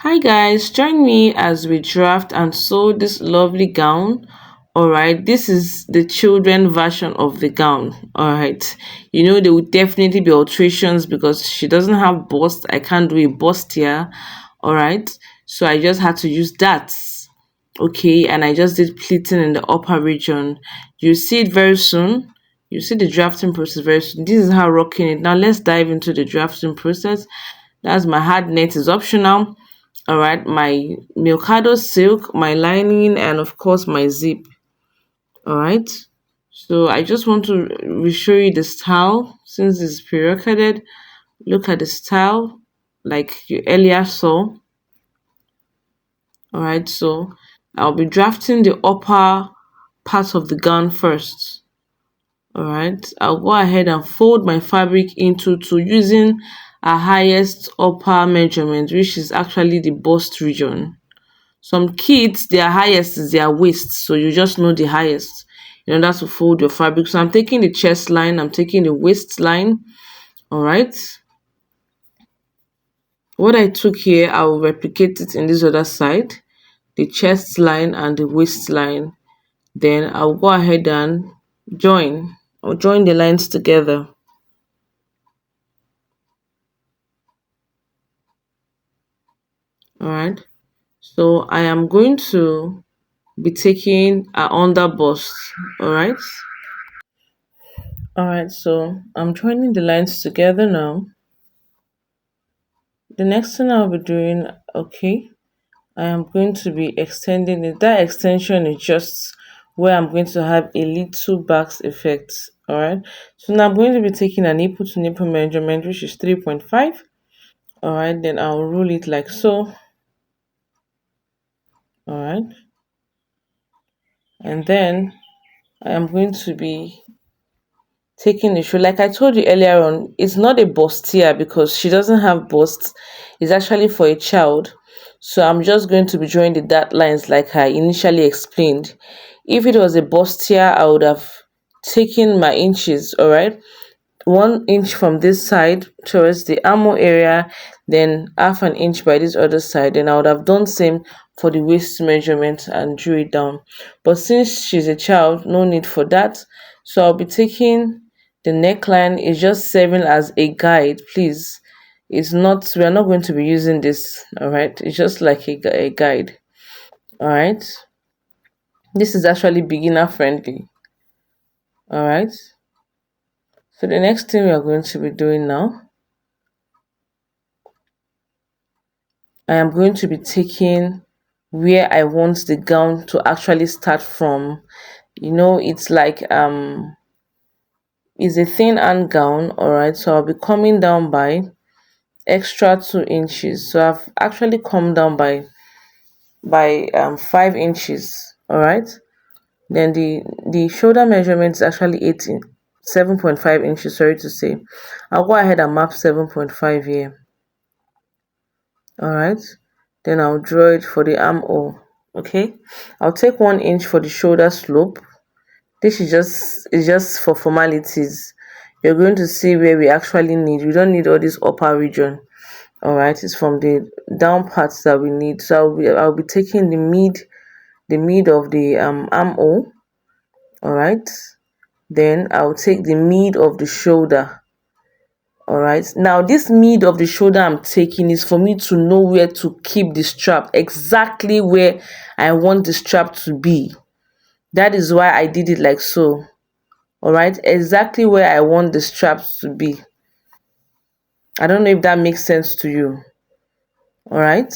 Hi guys, join me as we draft and sew this lovely gown. Alright, this is the children version of the gown. Alright, there will definitely be alterations because she doesn't have bust. I can't do a bust here. Alright, so I just had to use that. Okay, and I just did pleating in the upper region. You see it very soon. You see the drafting process very soon. This is how rocking it. Now let's dive into the drafting process. That's my hard net is optional. All right, my Milkado silk, my lining, and of course my zip. All right. So I just want to show you the style since it's period. Look at the style like you earlier saw. All right. So I'll be drafting the upper part of the gown first. All right. I'll go ahead and fold my fabric into two using a highest upper measurement, which is actually the bust region. Some kids, their highest is their waist, so you just know the highest in order to fold your fabric. So I'm taking the chest line, I'm taking the waist line. All right. What I took here, I will replicate it in this other side, the chest line and the waist line. Then I'll go ahead and join or join the lines together. All right. So I am going to be taking a under bust. All right. All right. So I'm joining the lines together now. The next thing I'll be doing, okay, I am going to be extending it. That extension is just where I'm going to have a little back effect. All right. So now I'm going to be taking a nipple to nipple measurement, which is 3.5. All right. Then I'll roll it like so. All right. And then I am going to be taking the shoe. Like I told you earlier on, it's not a bustier because she doesn't have bust. It's actually for a child. So I'm just going to be drawing the dot lines like I initially explained. If it was a bustier, I would have taken my inches, all right? 1 inch from this side towards the armhole area, then half an inch by this other side. Then I would have done same for the waist measurement and drew it down. But since she's a child, no need for that. So I'll be taking the neckline is just serving as a guide, please. It's not, we are not going to be using this, all right? It's just like a guide, all right? This is actually beginner friendly, all right? So the next thing we are going to be doing now, I am going to be taking where I want the gown to actually start from. It's like it's a thin hand gown, all right? So I'll be coming down by extra 2 inches. So I've actually come down by 5 inches, all right? Then the shoulder measurement is actually 7.5 inches, sorry to say. I'll go ahead and map 7.5 here. All right, then I'll draw it for the armhole. Okay, I'll take 1 inch for the shoulder slope. This is just for formalities. You're going to see where we actually need. We don't need all this upper region. All right, it's from the down parts that we need. So I'll be taking the mid of the armhole. All right, then I'll take the mid of the shoulder. All right, now this mid of the shoulder I'm taking is for me to know where to keep the strap, exactly where I want the strap to be. That is why I did it like so. All right, exactly where I want the straps to be. I don't know if that makes sense to you. All right,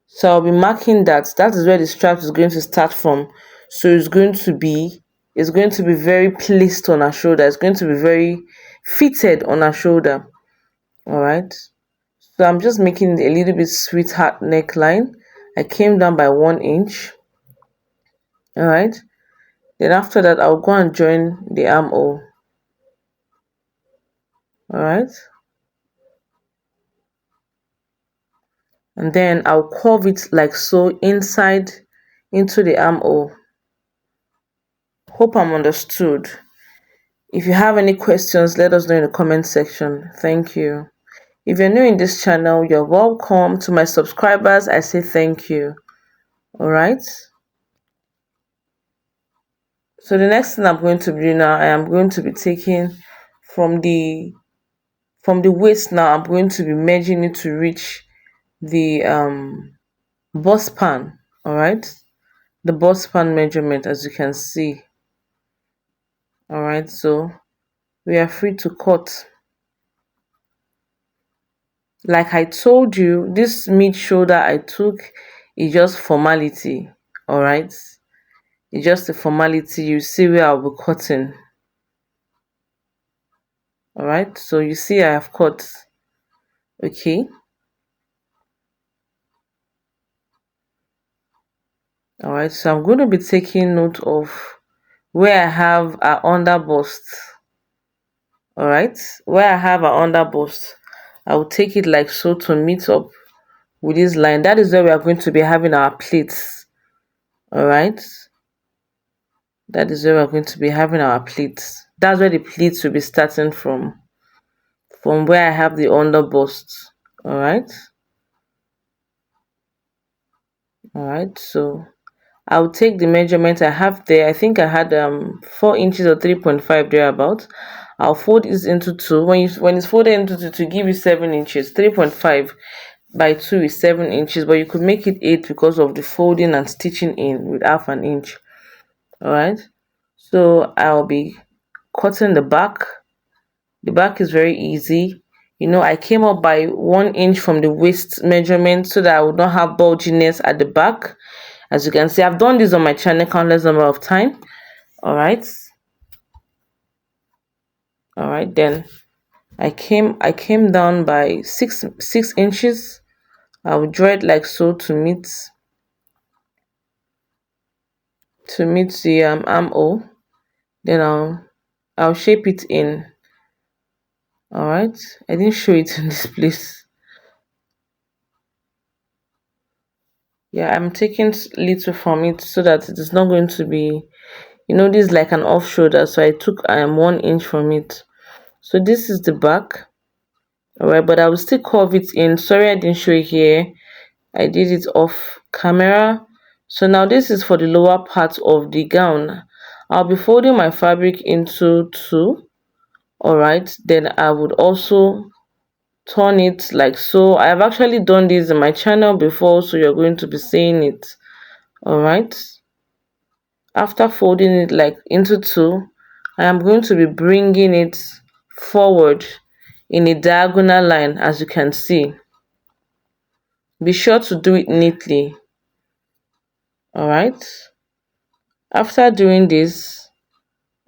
so I'll be marking that is where the strap is going to start from. So it's going to be very placed on her shoulder. It's going to be very fitted on her shoulder. All right, so I'm just making a little bit sweetheart neckline. I came down by 1 inch. All right, then after that I'll go and join the armhole. All right, and then I'll curve it like so inside into the armhole. Hope I'm understood. If you have any questions, let us know in the comment section. Thank you. If you're new in this channel, you're welcome. To my subscribers, I say thank you. All right. So the next thing I'm going to do now, I am going to be taking from the waist. Now I'm going to be merging it to reach the bust span. All right, the bust span measurement, as you can see. All right, so we are free to cut. Like I told you, this mid shoulder I took is just formality. All right, it's just a formality. You see where I'll be cutting. All right, so you see I have cut. Okay. All right, so I'm going to be taking note of where I have an under bust. All right, where I have an under bust, I will take it like so to meet up with this line. That is where we are going to be having our pleats. All right, that is where we're going to be having our pleats. That's where the pleats will be starting from where I have the under bust. All right, so I'll take the measurement I have there. I think I had 4 inches or 3.5 thereabout. I'll fold this into two. When it's folded into two to give you 7 inches, 3.5 by 2 is 7 inches, but you could make it 8 because of the folding and stitching in with half an inch. All right, so I'll be cutting the back. The back is very easy. I came up by 1 inch from the waist measurement so that I would not have bulginess at the back. As you can see, I've done this on my channel countless number of times. All right, then I came down by six inches. I will draw it like so to meet the armhole. Then I'll shape it in. All right, I didn't show it in this place. Yeah, I'm taking little from it so that it is not going to be, this is like an off shoulder, so I took 1 inch from it. So this is the back. All right, but I will still curve it in. Sorry I didn't show it here. I did it off camera. So now this is for the lower part of the gown. I'll be folding my fabric into two. All right, then I would also turn it like so. I have actually done this in my channel before, so you're going to be seeing it. All right, after folding it like into two, I am going to be bringing it forward in a diagonal line, as you can see. Be sure to do it neatly. All right, after doing this,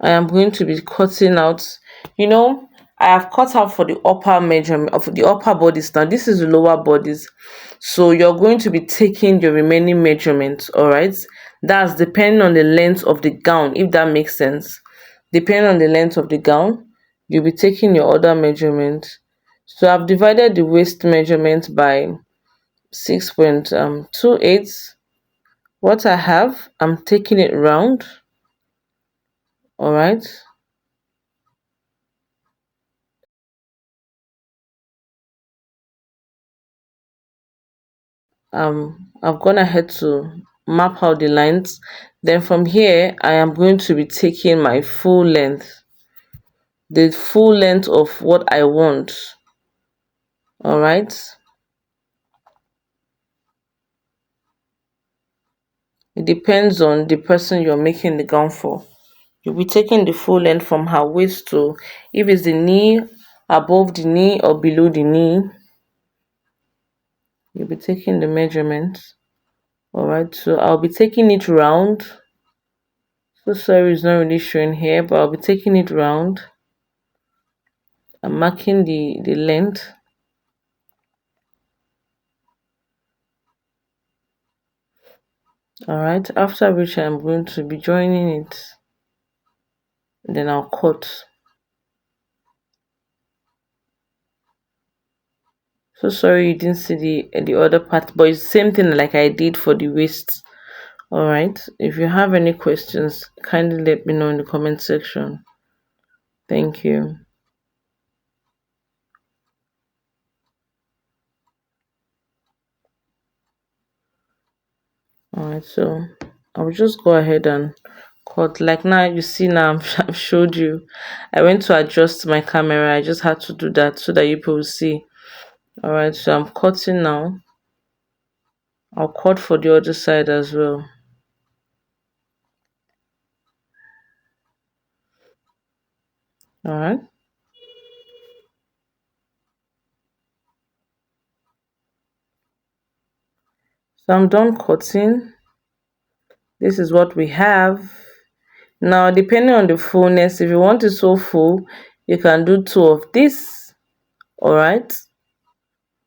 I am going to be cutting out. I have cut out for the upper measurement of the upper bodies. Now this is the lower bodies, so you're going to be taking your remaining measurements. All right, that's depending on the length of the gown, if that makes sense. Depending on the length of the gown, you'll be taking your other measurement. So I've divided the waist measurement by 6.28. What I have, I'm taking it round. All right, I've gone ahead to map out the lines. Then from here I am going to be taking my full length, the full length of what I want. All right, it depends on the person you're making the gown for. You'll be taking the full length from her waist to, if it's the knee, above the knee or below the knee, you'll be taking the measurement. All right, so I'll be taking it round. So sorry it's not really showing here, but I'll be taking it round. I'm marking the length. All right, after which I'm going to be joining it, then I'll cut. So sorry you didn't see the other part, but it's the same thing like I did for the waist. All right, if you have any questions, kindly let me know in the comment section. Thank you. All right, so I will just go ahead and cut. Like now, you see now I've showed you. I went to adjust my camera. I just had to do that so that you people will see. All right, so I'm cutting now. I'll cut for the other side as well. All right, so I'm done cutting. This is what we have. Now, depending on the fullness, if you want it so full, you can do two of this. All right,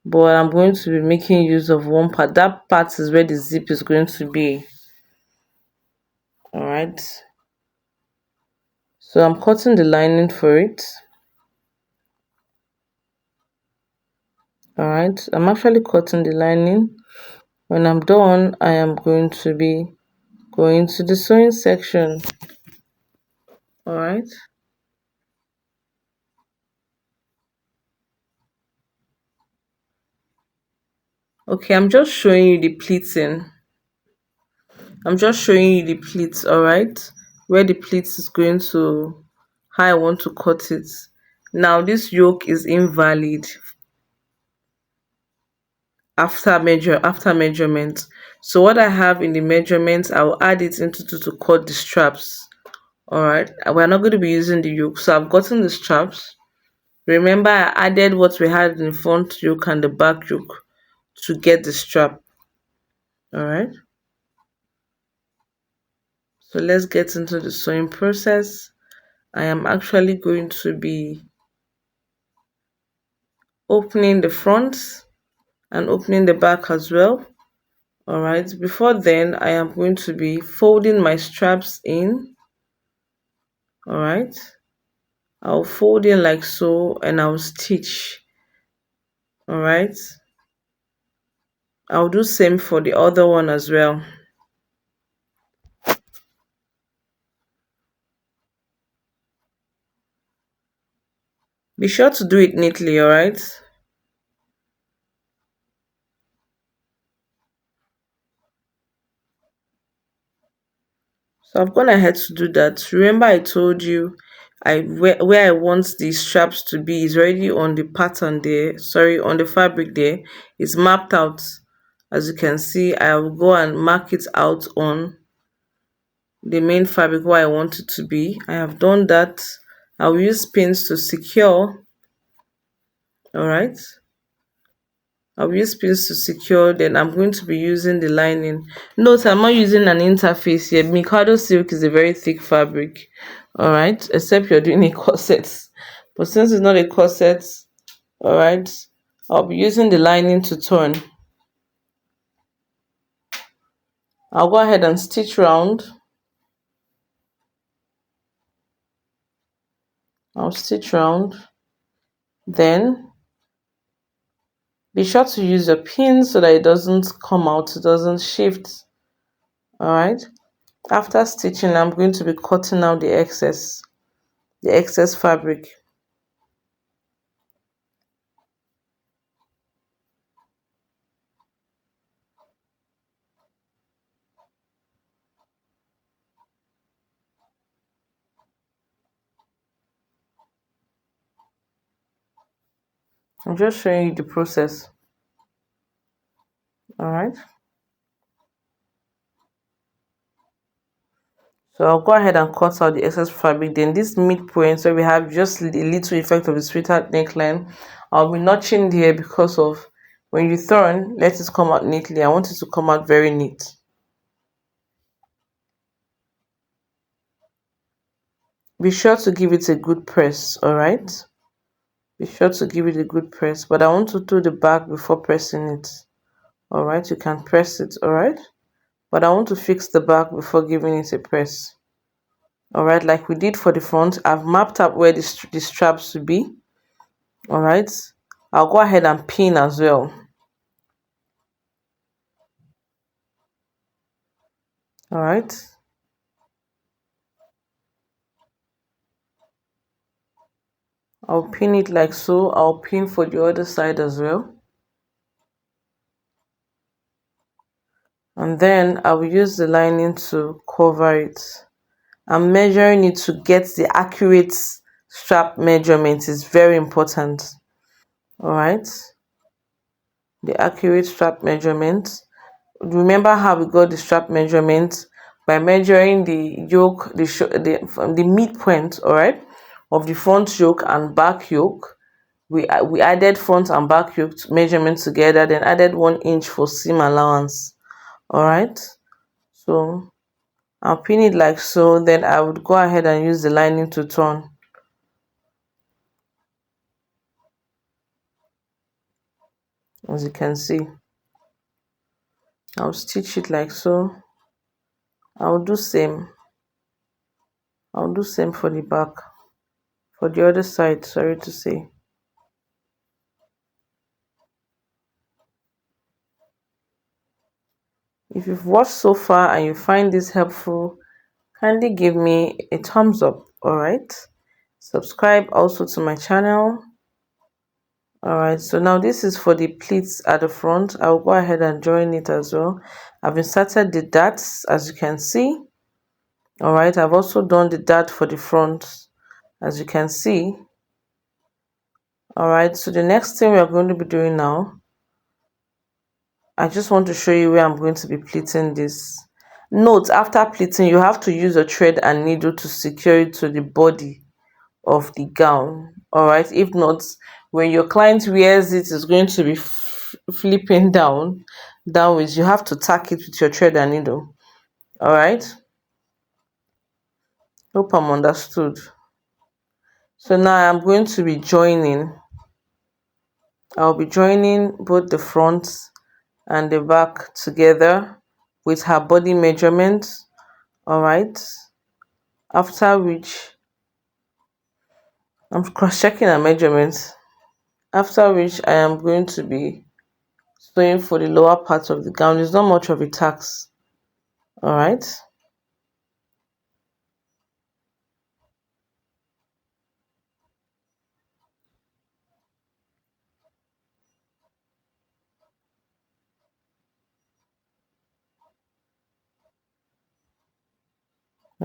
but I'm going to be making use of one part. That part is where the zip is going to be. All right, so I'm cutting the lining for it. All right, I'm actually cutting the lining. When I'm done, I am going to be going to the sewing section. All right, okay, I'm just showing you the pleating. I'm just showing you the pleats, all right, where the pleats is going to, how I want to cut it. Now this yoke is invalid after measurement. So what I have in the measurements, I will add it into to cut the straps. All right, we're not going to be using the yoke, so I've gotten the straps. Remember, I added what we had in the front yoke and the back yoke to get the strap. All right, so let's get into the sewing process. I am actually going to be opening the front and opening the back as well. All right, before then I am going to be folding my straps in. All right, I'll fold in like so and I'll stitch. All right, I'll do same for the other one as well. Be sure to do it neatly. All right, so I've gone ahead to do that. Remember I told you where I want the straps to be is already on the pattern there, sorry, on the fabric there. It's mapped out. As you can see, I will go and mark it out on the main fabric where I want it to be. I have done that. I'll use pins to secure. All right, I'll use pins to secure. Then I'm going to be using the lining. Note I'm not using an interface here. Mikado silk is a very thick fabric. All right, except you're doing a corset. But since it's not a corset, all right, I'll be using the lining to turn. I'll go ahead and stitch round. I'll stitch round. Then be sure to use your pin so that it doesn't come out, it doesn't shift. All right. After stitching, I'm going to be cutting out the excess fabric. I'm just showing you the process. All right. So I'll go ahead and cut out the excess fabric. Then this midpoint, so we have just a little effect of the sweater neckline. I'll be notching here because of when you turn, let it come out neatly. I want it to come out very neat. Be sure to give it a good press, all right? Be sure to give it a good press, but I want to do the back before pressing it. All right, you can press it, all right? But I want to fix the back before giving it a press. All right, like we did for the front, I've mapped up where the straps should be. All right, I'll go ahead and pin as well. All right, I'll pin it like so. I'll pin for the other side as well. and then I will use the lining to cover it. I'm measuring it to get the accurate strap measurement is very important. All right, the accurate strap measurement. Remember how we got the strap measurement by measuring the yoke, from the midpoint, all right, of the front yoke and back yoke. We added front and back yoke measurement together, then added 1 inch for seam allowance. All right, so I'll pin it like so. Then I would go ahead and use the lining to turn, as you can see. I'll stitch it like so. I'll do same. I'll do same for the back, for the other side, sorry to say. If you've watched so far and you find this helpful, kindly give me a thumbs up, alright? Subscribe also to my channel. Alright, so now this is for the pleats at the front. I'll go ahead and join it as well. I've inserted the darts, as you can see. Alright, I've also done the dart for the front, as you can see. Alright, so the next thing we are going to be doing now, I just want to show you where I'm going to be pleating this. Note, after pleating, you have to use a thread and needle to secure it to the body of the gown. All right, if not, when your client wears it, it's going to be flipping downwards. You have to tack it with your thread and needle. All right, hope I'm understood. So now I'm going to be joining. I'll be joining both the front and the back together with her body measurement. All right, after which I'm cross-checking her measurements, after which I am going to be sewing for the lower part of the gown. It's not much of a task. All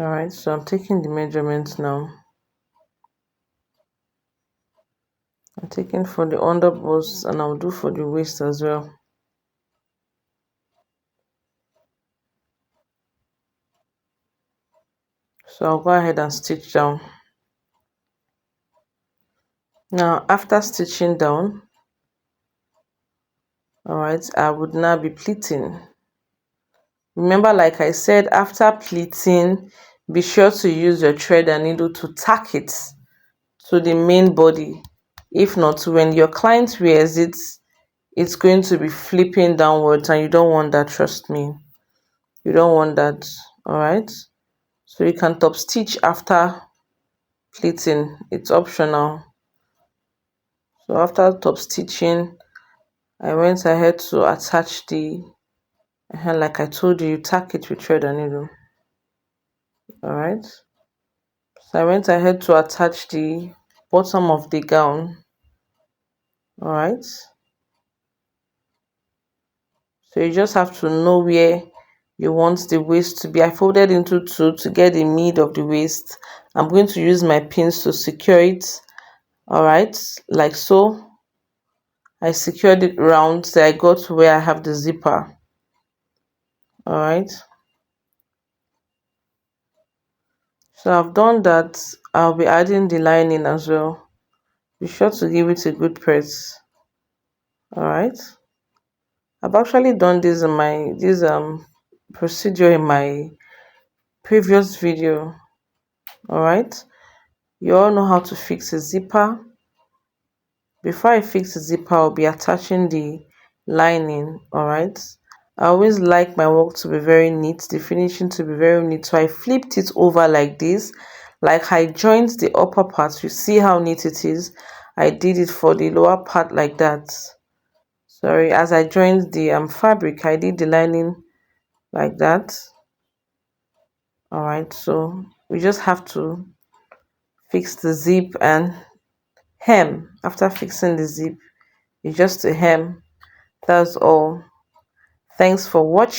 right, so I'm taking the measurements now. I'm taking for the underbust and I'll do for the waist as well. So I'll go ahead and stitch down. Now after stitching down, all right, I would now be pleating. Remember, like I said, after pleating, be sure to use your thread and needle to tack it to the main body. If not, when your client wears it, it's going to be flipping downwards and you don't want that, trust me. You don't want that. All right, so you can top stitch after pleating, it's optional. So after top stitching, I went ahead to attach the like I told you, you tack it with thread and needle. All right, so I went ahead to attach the bottom of the gown. All right, so you just have to know where you want the waist to be. I folded into two to get the mid of the waist. I'm going to use my pins to secure it. All right, like so. I secured it round so I got to where I have the zipper. All right, so I've done that. I'll be adding the lining as well. Be sure to give it a good press. All right, I've actually done this in my procedure in my previous video. All right, you all know how to fix a zipper. Before I fix the zipper, I'll be attaching the lining. All right, I always like my work to be very neat, the finishing to be very neat. So I flipped it over like this, like I joined the upper part. You see how neat it is. I did it for the lower part like that. Sorry, as I joined the fabric, I did the lining like that. All right, so we just have to fix the zip and hem. After fixing the zip, it's just a hem. That's all. Thanks for watching.